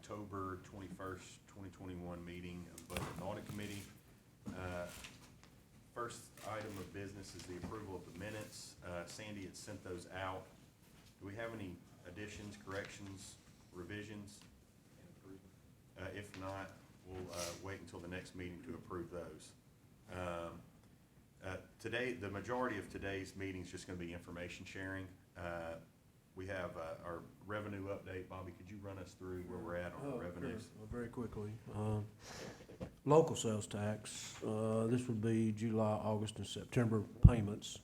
October 21st, 2021 meeting of Budget and Audit Committee. First item of business is the approval of the minutes. Sandy had sent those out. Do we have any additions, corrections, revisions? If not, we'll wait until the next meeting to approve those. Today, the majority of today's meeting is just going to be information sharing. We have our revenue update. Bobby, could you run us through where we're at on revenues? Very quickly. Local sales tax, this would be July, August, and September payments.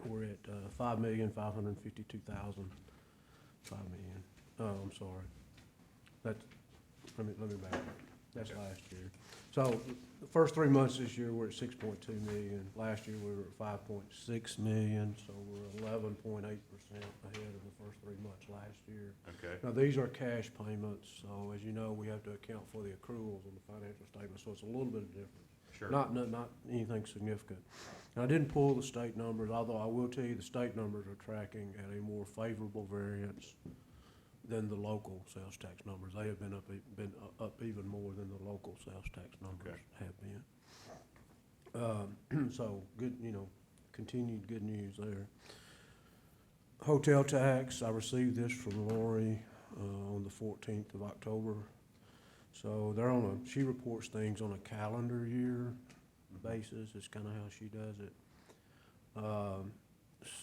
We're at $5,552,000. $5 million. Oh, I'm sorry. That's, let me back up. That's okay. Last year. So the first 3 months this year, we're at 6.2 million. Last year, we were at 5.6 million, so we're 11.8% ahead of the first 3 months last year. Okay. Now, these are cash payments, so as you know, we have to account for the accruals on the financial statement, so it's a little bit different. Sure. Not anything significant. And I didn't pull the state numbers, although I will tell you the state numbers are tracking at a more favorable variance than the local sales tax numbers. They have been up even more than the local sales tax numbers have been. So good, continued good news there. Hotel tax, I received this from Lori on the 14th of October. So they're she reports things on a calendar year basis. It's kind of how she does it.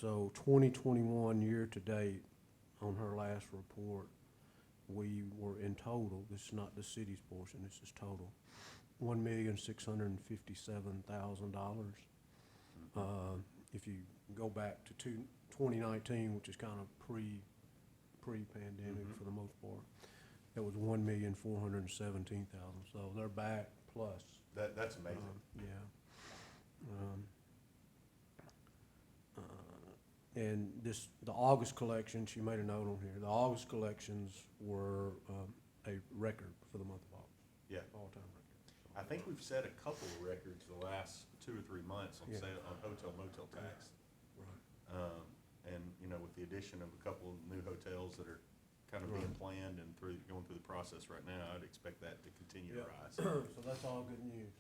So 2021 year to date, on her last report, we were in total, this is not the city's portion, this is total, $1,657,000. If you go back to 2019, which is kind of pre-pandemic for the most part, that was $1,417,000. So they're back plus. That's amazing. And the August collection, she made a note on here, the August collections were a record for the month of August. Yeah. All-time record. I think we've set a couple of records the last 2 or 3 months on hotel motel tax. Right. And with the addition of a couple of new hotels that are kind of being planned and going through the process right now, I'd expect that to continue to rise. So that's all good news.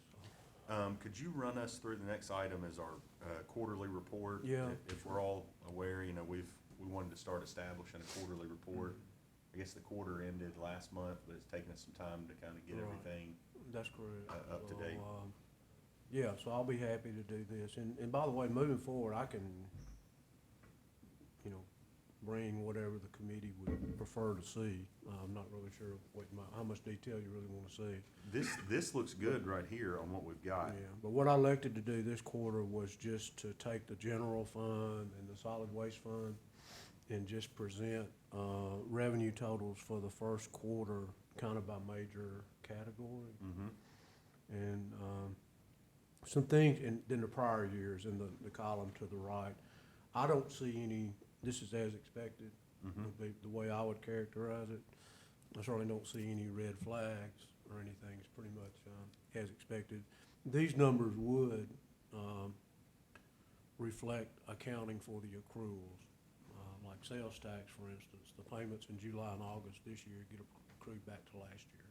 Could you run us through the next item as our quarterly report? Yeah. If we're all aware, we wanted to start establishing a quarterly report. I guess the quarter ended last month, but it's taken us some time to kind of get everything. That's correct. Up to date. Yeah, so I'll be happy to do this. And by the way, moving forward, I can, bring whatever the committee would prefer to see. I'm not really sure how much detail you really want to see. This looks good right here on what we've got. Yeah, but what I elected to do this quarter was just to take the general fund and the solid waste fund and just present revenue totals for the first quarter kind of by major category. And some things in the prior years in the column to the right, I don't see any. This is as expected, would be the way I would characterize it. I certainly don't see any red flags or anything. It's pretty much as expected. These numbers would reflect accounting for the accruals. Like sales tax, for instance, the payments in July and August this year get accrued back to last year,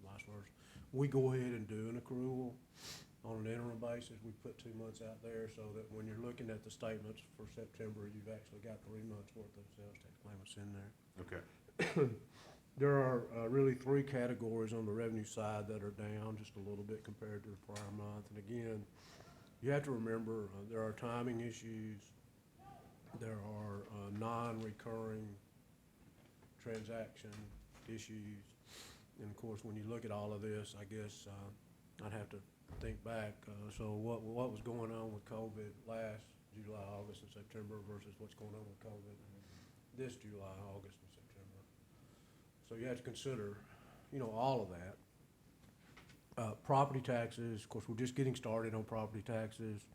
vice versa. We go ahead and do an accrual on an interim basis. We put 2 months out there so that when you're looking at the statements for September, you've actually got 3 months worth of sales tax payments in there. Okay. There are really 3 categories on the revenue side that are down just a little bit compared to the prior month. And again, you have to remember there are timing issues. There are non-recurring transaction issues. And of course, when you look at all of this, I guess I'd have to think back. So what was going on with COVID last July, August, and September versus what's going on with COVID this July, August, and September. So you have to consider, all of that. Property taxes, of course, we're just getting started on property taxes.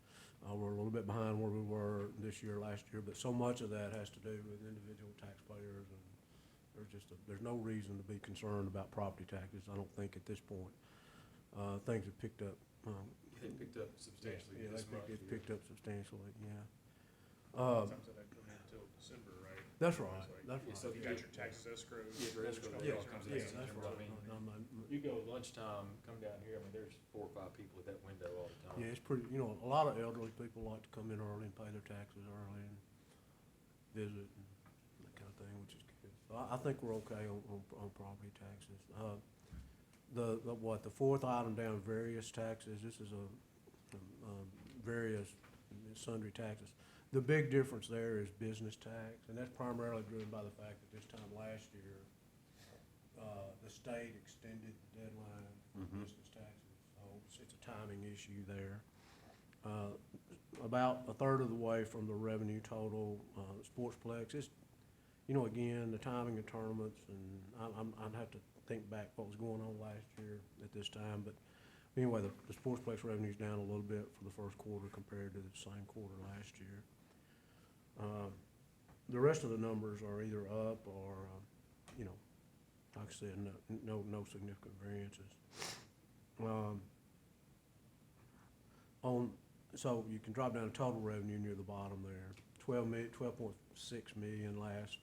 We're a little bit behind where we were this year, last year, but so much of that has to do with individual taxpayers, and there's no reason to be concerned about property taxes, I don't think, at this point. Things have picked up. They picked up substantially. Yeah, it's picked up substantially, yeah. Sometimes that doesn't come in until December, right? That's right, that's So right. if you got your taxes escrowed. Yeah, for escrow, it all comes in Yeah, September. You go lunchtime, come down here, I mean, there's 4 or 5 people at that window all the time. Yeah, it's pretty, you know, a lot of elderly people like to come in early and pay their taxes early and visit and that kind of thing, which is good. So I think we're okay on property taxes. The fourth item down, various taxes, this is various sundry taxes. The big difference there is business tax, and that's primarily driven by the fact that this time last year, the state extended the deadline for Mhm. business taxes, so it's a timing issue there. About a third of the way from the revenue total, Sportsplex, it's, you know, again, the timing of tournaments, and I'd have to think back what was going on last year at this time, but anyway, the Sportsplex revenue's down a little bit for the first quarter compared to the same quarter last year. The rest of the numbers are either up or, you know, like I said, no significant variances. So you can drop down to total revenue near the bottom there. 12.6 million last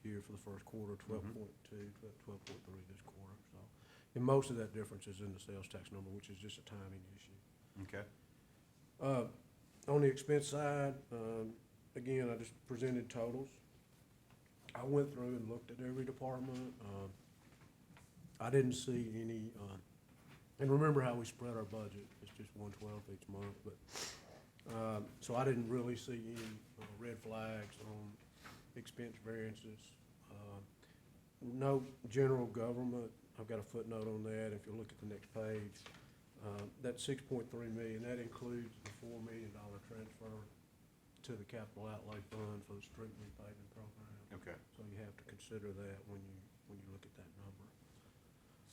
year for the first quarter, 12.2, 12.3 this quarter. So, and most of that difference is in the sales tax number, which is just a timing issue. Okay. On the expense side, again, I just presented totals. I went through and looked at every department. I didn't see any, and remember how we spread our budget, it's just 1/12 each month, but, so I didn't really see any red flags on expense variances. No general government, I've got a footnote on that, if you look at the next page. That 6.3 million, that includes the $4 million transfer to the capital outlay fund for the street repaving program. Okay. So you have to consider that when you look at that number.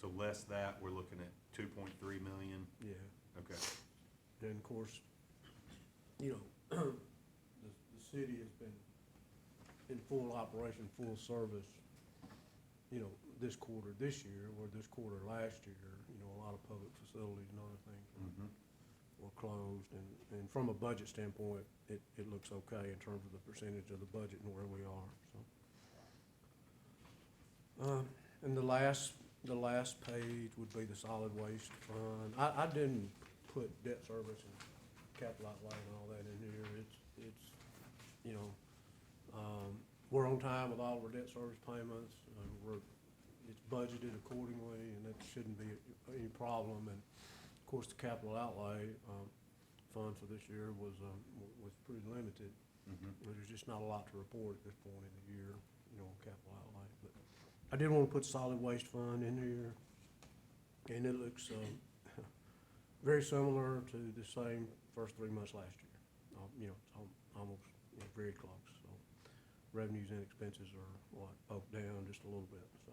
So less that, we're looking at 2.3 million? Yeah. Okay. Then, of course, you know, the city has been in full operation, full service, you know, this quarter this year, or this quarter last year, you know, a lot of public facilities and other things Mhm. were closed, and from a budget standpoint, it looks okay in terms of the percentage of the budget and where we are, so. And the last page would be the solid waste fund. I didn't put debt service and capital outlay and all that in here. It's, you know, we're on time with all of our debt service payments. It's budgeted accordingly, and that shouldn't be any problem. And of course, the capital outlay, fund for this year was pretty limited. Mhm. There's just not a lot to report at this point in the year, you know, on capital outlay. But I did want to put solid waste fund in here, and it looks, very similar to the same first 3 months last year. You know, it's almost, you know, very close, so revenues and expenses are, both down just a little bit, so.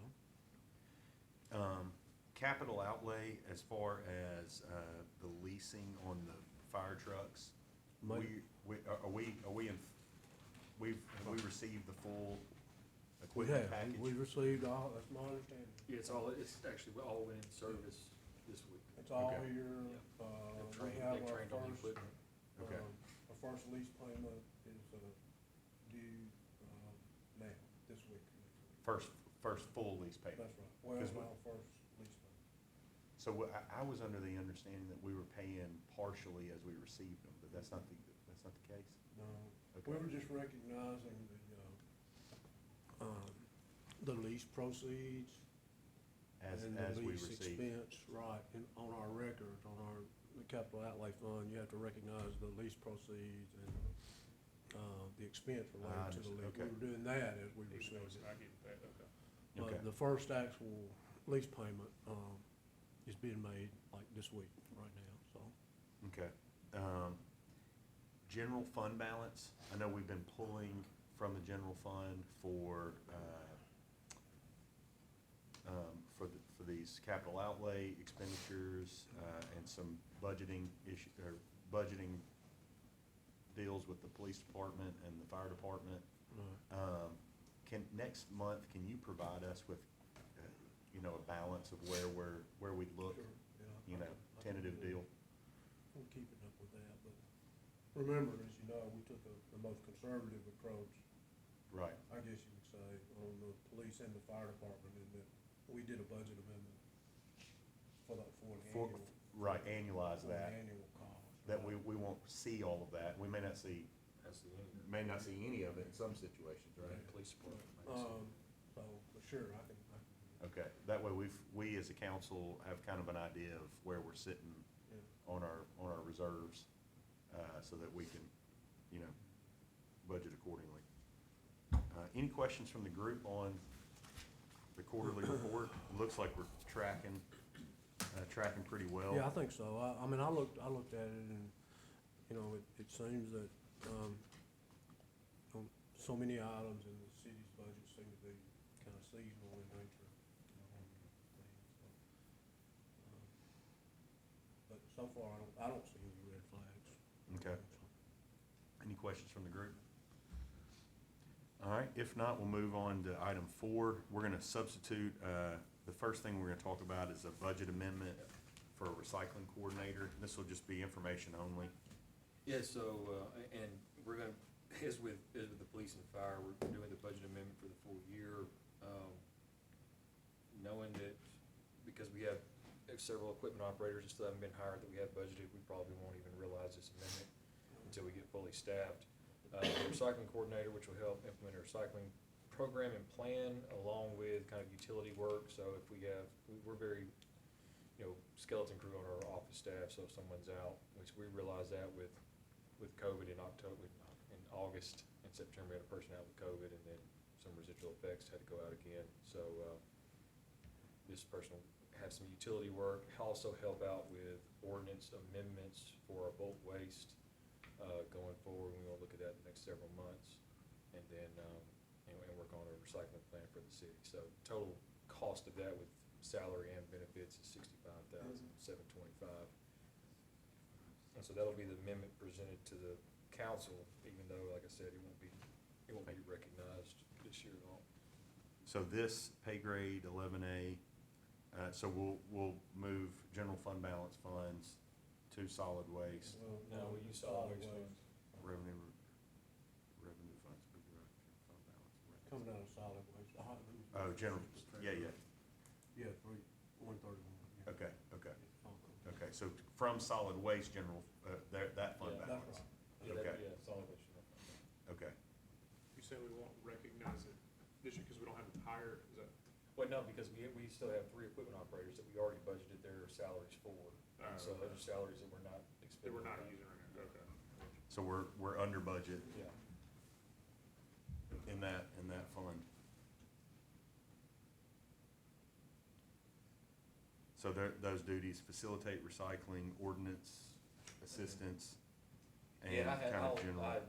Capital outlay, as far as, the leasing on the fire trucks, Money. have we received the full We equipment have, package? we received all, that's my understanding. Yeah, it's actually all went in service this week. It's all Okay. here, They've we trained- have they've our trained on the first, equipment. Okay. our first lease payment is, due, now, this week. First full lease payment? That's right, well, 'Cause it's our first lease payment. So I was under the understanding that we were paying partially as we received them, but that's not the case? No, Okay. we were just recognizing the lease proceeds As and the we lease receive. expense, right, and on our records, the capital outlay fund, you have to recognize the lease proceeds and, the expense related to the lease. understand. We were doing that as we Even though received it's it. not getting paid, okay. Okay. But the first actual lease payment, is being made like this week, right now, so. Okay. General fund balance, I know we've been pulling from the general fund for these capital outlay expenditures, and some budgeting budgeting deals with the police department and the fire department. Next month, can you provide us with, you know, a balance of where we look, Sure, yeah, you know, I can tentative do deal? that. We're keeping up with that, but remember, as you know, we took the most conservative approach, Right. I guess you would say, on the police and the fire department, in that we did a budget amendment For, annual, right, annualize for an that, annual cost. that right. we won't see all of that. We may not see, That's the end. may not see any of it in some situations, right? Police department. makes it. So, for sure, I can. Okay, that way we as a council have kind of an idea of where we're sitting Yeah. on our reserves, so that we can, you know, budget accordingly. Any questions from the group on the quarterly report? Looks like we're tracking pretty well. Yeah, I think so. I mean, I looked at it and, you know, it seems that, so many items in the city's budget seem to be kind of seasonal in nature, you know, on things, so. But so far, I don't see any red flags. Okay. Any questions from the group? All right, if not, we'll move on to item 4. We're gonna substitute, the first thing we're gonna talk about is a budget amendment for a recycling coordinator. This will just be information only. Yeah, so, and we're gonna, as with the police and fire, we're doing the budget amendment for the full year. Knowing that, because we have several equipment operators that still haven't been hired that we have budgeted, we probably won't even realize this amendment until we get fully staffed. The recycling coordinator, which will help implement a recycling program and plan along with kind of utility work. So if we're very, you know, skeleton crew on our office staff, so if someone's out, which we realized that with COVID in August and September, we had a person out with COVID, and then some residual effects had to go out again. So, this person will have some utility work, also help out with ordinance amendments for our bulk waste, going forward. We will look at that in the next several months, and then, and work on a recycling plan for the city. So total cost of that with salary and benefits is $65,725. And so that'll be the amendment presented to the council, even though, like I said, it won't be recognized this year at all. So this pay grade 11A, so we'll move general fund balance funds to solid waste, Well, No, we use solid waste funds. revenue funds, big rock, fund balance. Coming out of solid waste. Oh, general, yeah. Yeah, 131, yeah. Okay. It's all cool. Okay, so from solid waste general, that fund Yeah, balance. That's right. Yeah, Okay. yeah, solid waste. general fund. Okay, You say we won't recognize it this year because we don't have it hired, is that? Well, no, because we still have 3 equipment operators that we already budgeted their salaries for. And so those are salaries that we're not That expending. we're not using right now, okay. so we're under budget Yeah. in that fund. So those duties facilitate recycling, ordinance, assistance, and Yeah, kind of general.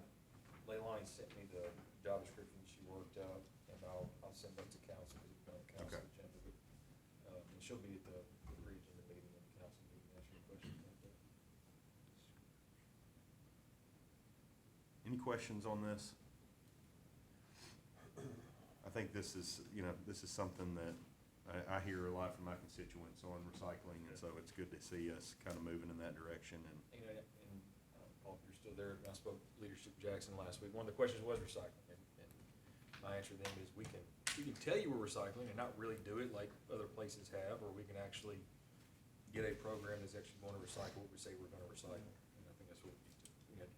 Leilani sent me the job description she worked out, and I'll send that to council, because it's been on the council Okay. agenda. But, and she'll be at the pre-agenda meeting and the council meeting, answer any questions like that. Any questions on this? I think this is something that I hear a lot from my constituents on recycling, and so it's good to see us kind of moving in that direction. And You know, and Paul, if you're still there, I spoke to Leadership Jackson last week. One of the questions was recycling, and my answer to them is we can tell you we're recycling and not really do it like other places have, or we can actually get a program that's actually going to recycle what we say we're going to recycle. And I think that's what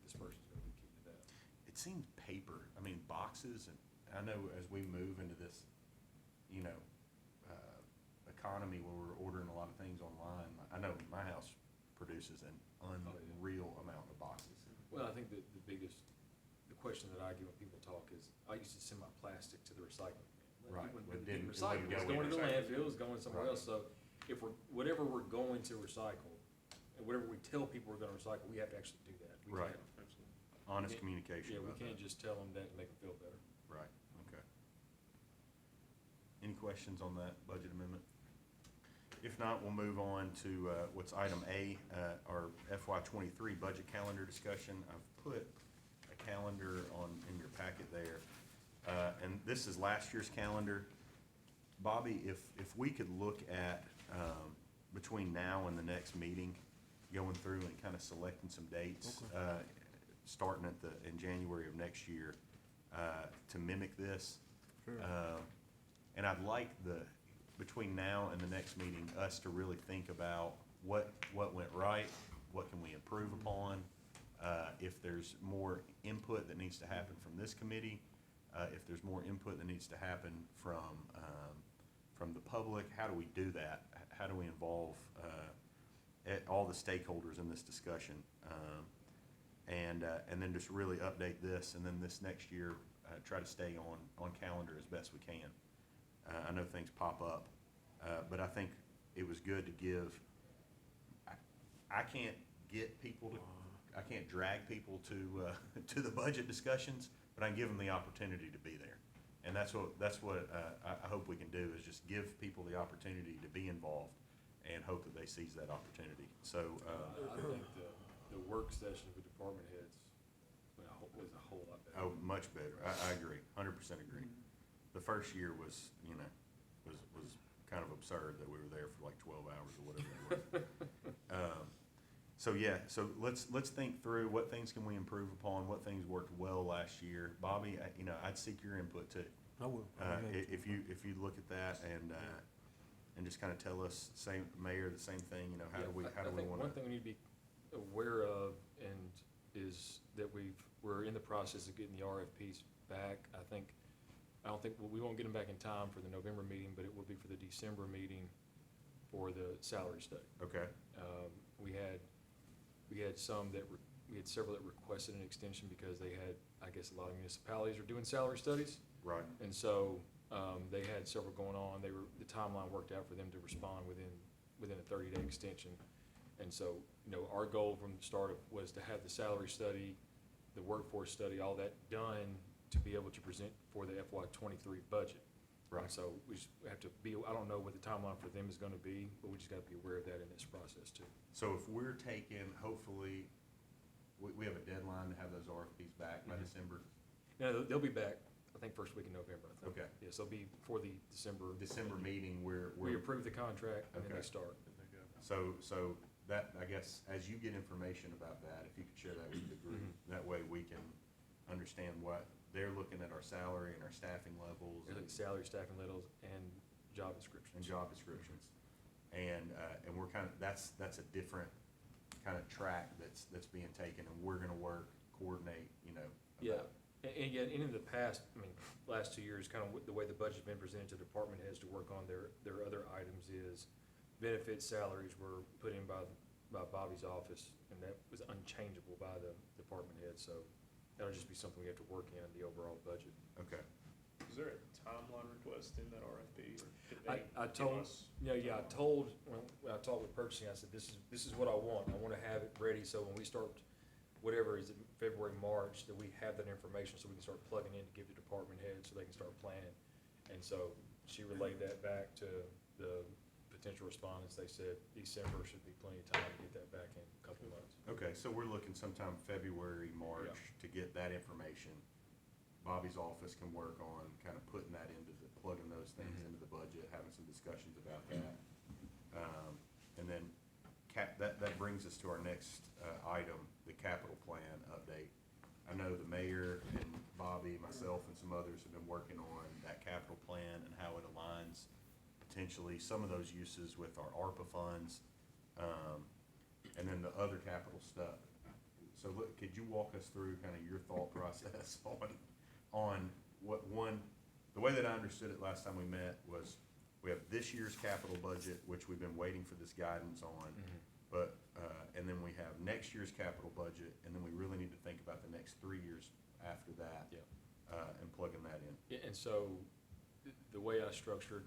this person's going to be key to that. it seems paper, boxes, and I know as we move into this, economy where we're ordering a lot of things online, I know my house produces an unreal amount of boxes. Well, I think the question that I get when people talk is, I used to send my plastic to the recycling bin. Right, When but it didn't- didn't it wouldn't recycle, it's go going to the in recycling. landfill, it's going somewhere Right. else. So if whatever we're going to recycle, and whatever we tell people we're gonna recycle, we have to actually do that. We Right. can't- Absolutely. Honest Yeah, communication Yeah, we about that. can't just tell them that to make them feel better. Right, okay. Any questions on that budget amendment? If not, we'll move on to what's item A, our FY '23 budget calendar discussion. I've put a calendar in your packet there. And this is last year's calendar. Bobby, if we could look at, between now and the next meeting, going through and kind of selecting some dates, starting in January of next year, to mimic this. Sure. And I'd like between now and the next meeting, us to really think about what went right, what can we improve upon, if there's more input that needs to happen from this committee, if there's more input that needs to happen from the public, how do we do that? How do we involve all the stakeholders in this discussion? And then just really update this, and then this next year, try to stay on calendar as best we can. I know things pop up, but I think it was good to give, I can't get people to, I can't drag people to the budget discussions, but I can give them the opportunity to be there. And that's what I hope we can do, is just give people the opportunity to be involved and hope that they seize that opportunity. So, I think the work session with department heads was a whole lot better. oh, much better. I agree, 100% agree. The first year was kind of absurd that we were there for like 12 hours or whatever it was. So yeah, so let's think through what things can we improve upon, what things worked well last year. Bobby, I'd seek your input too. I will. If you look at that and just kind of tell us, Mayor, the same thing, how do we I think want to? one thing we need to be aware of is that we're in the process of getting the RFPs back. I don't think, we won't get them back in time for the November meeting, but it will be for the December meeting for the salary study. Okay, We had we had several that requested an extension because they had, I guess a lot of municipalities are doing salary studies. right, And so, they had several going on. The timeline worked out for them to respond within a 30-day extension. And so, our goal from the start was to have the salary study, the workforce study, all that done to be able to present for the FY23 budget. right. And so we just have to be, I don't know what the timeline for them is gonna be, but we just gotta be aware of that in this process too. So if we're taking, hopefully, we have a deadline to have those RFPs back by Mhm. December, No, they'll be back, I think, first week in November, I think. Okay. Yes, they'll be for the December. meeting where We approve the contract and then Okay. they start. So that, I guess, as you get information about that, if you could share that with the group, Mhm. that way we can understand what they're looking at, our salary and our staffing levels There's like salary, staffing levels, and job descriptions. and job descriptions. And we're that's a different kind of track that's being taken, and we're gonna coordinate, Yeah, about- and yet, in the past, last 2 years, kind of the way the budget's been presented to department heads to work on their other items is benefits, salaries were put in by Bobby's office, and that was unchangeable by the department head, so that'll just be something we have to work in the overall budget. Okay, Is there a timeline request in that RFP, or did I they give told, us? I told, when I talked with purchasing, I said, this is what I want, I wanna have it ready, so when we start, whatever is it, February, March, that we have that information, so we can start plugging in to give the department heads, so they can start planning. And so, she relayed that back to the potential respondents. They said December should be plenty of time to get that back in a couple of months. okay, so we're looking sometime February, March to get that information. Bobby's office can work on kind of putting that plugging those things Mhm. into the budget, having some discussions about that. And then that brings us to our next item, the capital plan update. I know the mayor and Bobby, myself, and some others have been working on that capital plan and how it aligns potentially some of those uses with our ARPA funds, and then the other capital stuff. So look, could you walk us through kind of your thought process on the way that I understood it last time we met was, we have this year's capital budget, which we've been waiting for this guidance on, but, and then we have next year's capital budget, and then we really need to think about the next 3 years after that. Yeah. And plugging that in. Yeah, and so, the way I structured,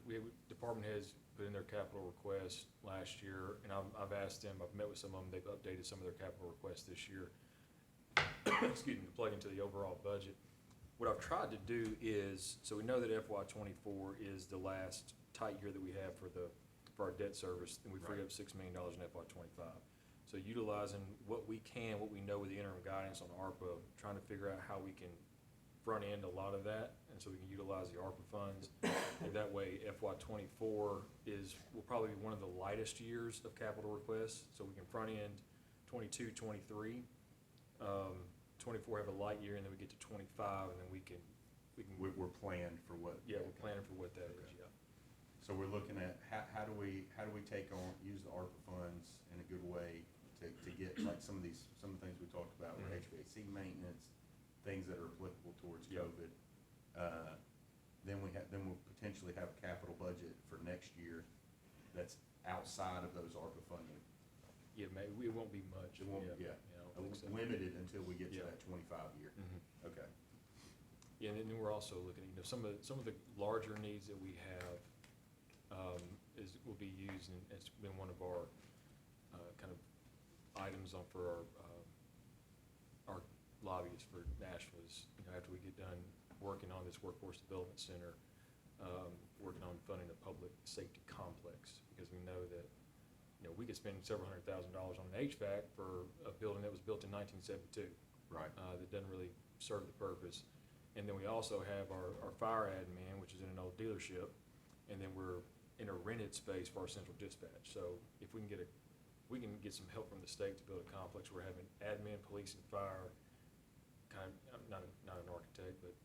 department heads put in their capital requests last year, and I've asked them, I've met with some of them, they've updated some of their capital requests this year. Excuse me, to plug into the overall budget. What I've tried to do is, so we know that FY24 is the last tight year that we have for our debt service, and we freed Right. up $6 million in FY25. So utilizing what we know with the interim guidance on ARPA, trying to figure out how we can front end a lot of that, and so we can utilize the ARPA funds. And that way, FY24 will probably be one of the lightest years of capital requests, so we can front end 22, 23. 24 have a light year, and then we get to 25, and then we can. We're planned for what. Yeah, we're planning for what that is, yeah. So we're looking at, how do we use the ARPA funds in a good way to get like some of the things we talked about, where HVAC maintenance, things that are applicable towards Yep. COVID. Then we'll potentially have a capital budget for next year that's outside of those ARPA funding. Yeah, maybe, it won't be much. It won't, yeah, I don't think so. limited until we get to Yeah. that 25 year. Mhm. Okay. Yeah, and then we're also looking, some of the larger needs that we have, will be used, and it's been one of our, kind of items for our lobbyists for Nashville is, after we get done working on this Workforce Development Center, working on funding a public safety complex, because we know that, we could spend several $100,000 on an HVAC for a building that was built in 1972. Right. That doesn't really serve the purpose. And then we also have our fire admin, which is in an old dealership, and then we're in a rented space for our central dispatch. So if we can get some help from the state to build a complex, we're having admin, police, and fire, I'm not an architect, but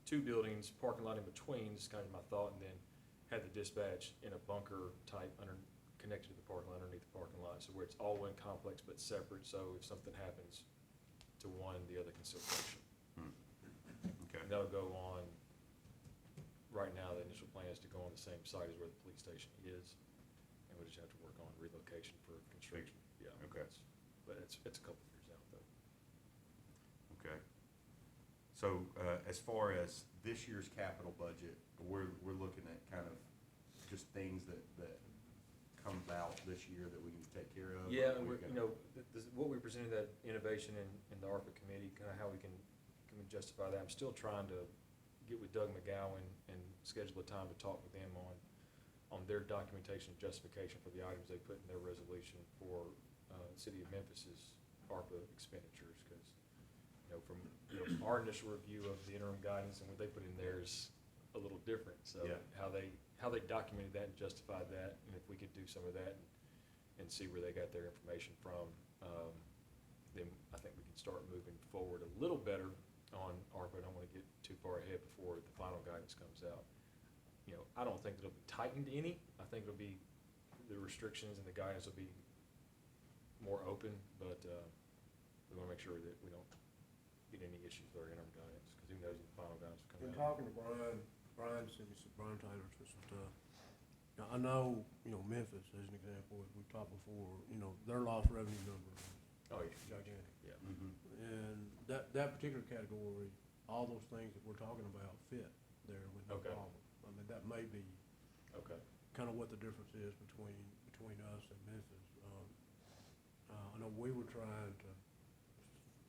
2 buildings, parking lot in between is kind of my thought, and then have the dispatch in a bunker type connected to the parking lot, underneath the parking lot, so where it's all one complex but separate, so if something happens to one, the other can still function. Okay. And that'll go on, right now, the initial plan is to go on the same site as where the police station is, and we'll just have to work on relocation for construction. Yeah. Okay. But it's a couple of years out, though. Okay. So, as far as this year's capital budget, we're looking at kind of just things that come about this year that we can take care of? Yeah, or and we're we're, gonna- what we presented, that innovation in the ARPA committee, kind of how we can justify that. I'm still trying to get with Doug McGowan and schedule a time to talk with them on their documentation and justification for the items they put in their resolution for, City of Memphis's ARPA expenditures, because, from, our initial review of the interim guidance and what they put in there is a little different, so Yeah. how they documented that and justified that, and if we could do some of that and see where they got their information from, then I think we can start moving forward a little better on ARPA. I don't want to get too far ahead before the final guidance comes out. I don't think it'll be tightened any. I think it'll be, the restrictions and the guidance will be more open, but we want to make sure that we don't get any issues with our interim guidance, because who knows if the final guidance will come In out. talking to Brian sent me some, Brian Taylor sent some stuff. Now, I know, Memphis, as an example, as we've talked before, their lost revenue number is Oh, yeah. gigantic. Yeah. Mhm. And that particular category, all those things that we're talking about fit there with no Okay. problem. I mean, that may be Okay. kind of what the difference is between us and Memphis. I know we were trying to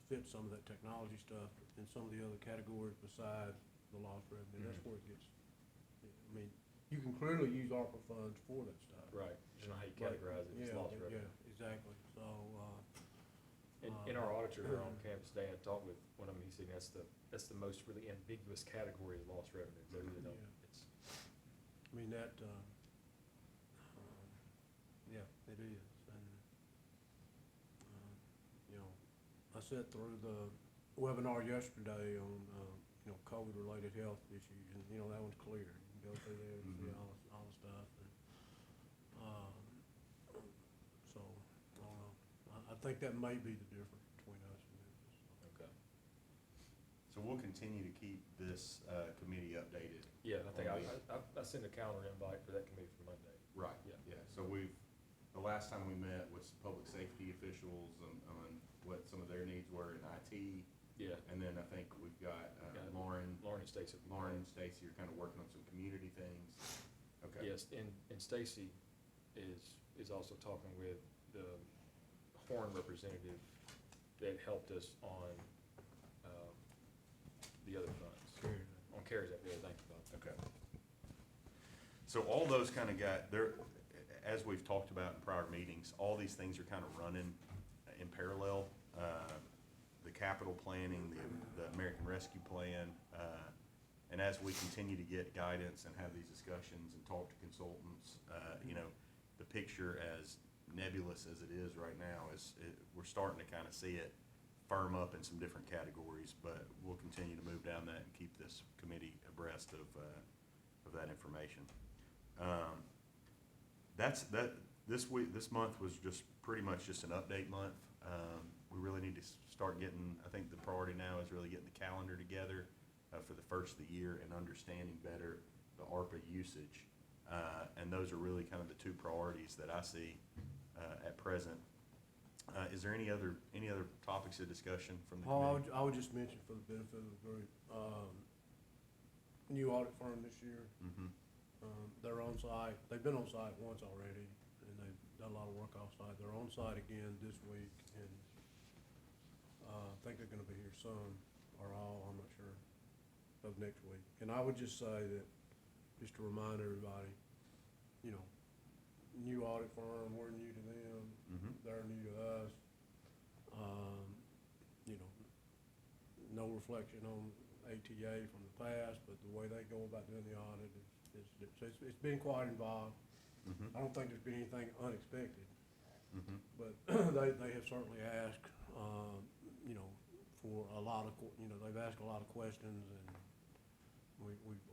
fit some of that technology stuff in some of the other categories besides the lost revenue. That's Mhm. where it gets, I mean, you can clearly use ARPA funds for that stuff. Right. Just know how you But, categorize it. It's lost revenue. Yeah, exactly. So, And our auditor here on campus today, I talked with one of them, he said that's the most really ambiguous category of lost revenue. They really don't, Yeah. it's, I mean, that, yeah, it is. And, I sat through the webinar yesterday on, COVID-related health issues, and, that one's clear. You can go through there and see Mhm. all the stuff. And, so, I don't know. I think that may be the difference between us and Memphis. okay. So we'll continue to keep this, committee updated. Yeah, I think On I sent a calendar invite for that committee for Monday. Right. Yeah. Yeah, so the last time we met was public safety officials on what some of their needs were in IT. Yeah. And then I think we've got Got Lauren Lauren and Stacy. and Stacy are kind of working on some community things. Okay. Yes, and Stacy is also talking with the Horn representative that helped us on, the other funds. On CARES Act, yeah, thank you, Bob. Okay. So all those kind of as we've talked about in prior meetings, all these things are kind of running in parallel. The capital planning, the American Rescue Plan, and as we continue to get guidance and have these discussions and talk to consultants, the picture, as nebulous as it is right now, we're starting to kind of see it firm up in some different categories, but we'll continue to move down that and keep this committee abreast of that information. This month was just pretty much just an update month. We really need to start getting, I think the priority now is really getting the calendar together for the first of the year and understanding better the ARPA usage. And those are really kind of the two priorities that I see at present. Is there any other topics of discussion from the Paul, committee? I would just mention for the benefit of the group, new audit firm this year. Mhm. They're on site, they've been on site once already, and they've done a lot of work off site. They're on site again this week, and, I think they're gonna be here soon, or all, I'm not sure, of next week. And I would just say that, just to remind everybody, you know, new audit firm, we're new to them, Mhm. they're new to us. You know, no reflection on ATA from the past, but the way they go about doing the audit it's been quite involved. Mhm. I don't think there's been anything unexpected, Mhm. but they have certainly asked, you know, for a lot of, they've asked a lot of questions, and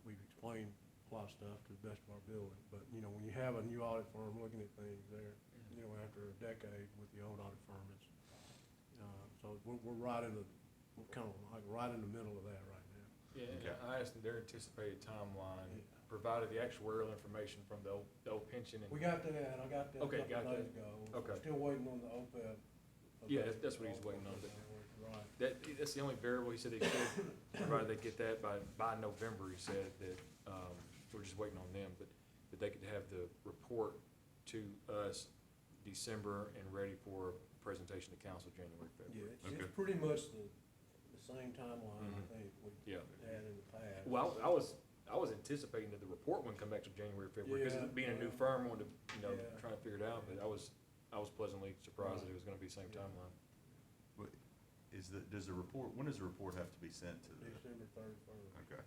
we've explained a lot of stuff to the best of our ability. But, you know, when you have a new audit firm looking at things there, you know, after a decade with the old audit firm, it's, so we're right in the, we're kind of like right in the middle of that right now. Yeah, Okay. and I asked them their anticipated timeline, Yeah. provided the actuarial information from the old pension and. We got that, I got that a Okay, couple got days that. ago. Okay. We're still waiting on the OPEB. Yeah, that's what he's waiting on, but- Right. That's the only variable, he said they should, provided they get that by November, he said that, we're just waiting on them, but they could have the report to us December and ready for presentation to council January, Yeah, February. Okay. it's pretty much the same timeline, I Mhm. think, we Yeah. had in the past. Well, I was anticipating that the report wouldn't come back to January, February, because Yeah, being a new yeah. firm, I wanted to, Yeah. try to figure it out, but I was pleasantly surprised that it was gonna be the same Yeah. timeline. When does the report have to be sent to the? December 31st. Okay.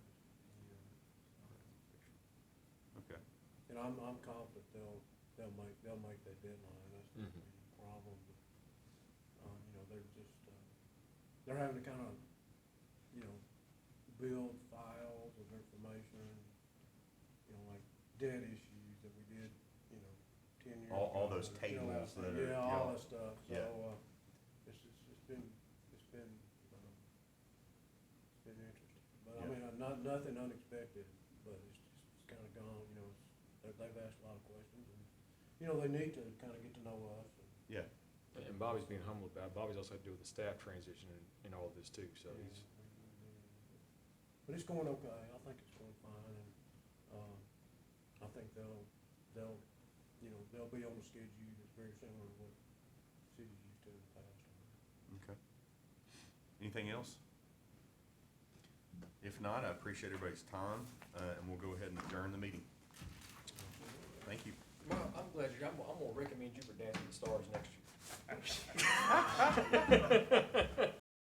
Okay. And I'm confident they'll make that deadline, that's not Mhm. a problem, but, you know, they're just, they're having to kind of, you know, build files of information, you know, like debt issues that we did, you know, 10 years ago. All those that are still tables out that there. are- Yeah, all yeah. that stuff, so, Yeah. it's been interesting. But I Yeah. mean, nothing unexpected, but it's kind of gone, you know, they've asked a lot of questions, and, you know, they need to kind of get to know us. Yeah. And Bobby's being humble about it. Bobby's also had to do with the staff transition in all of this too, so he's. But it's going okay, I think it's going fine, and, I think they'll, you know, they'll be on a schedule that's very similar to what cities used to in the past. Okay. Anything else? If not, I appreciate everybody's time, and we'll go ahead and adjourn the meeting. Thank you. Well, I'm glad I'm gonna recommend you for Dancing with the Stars next year.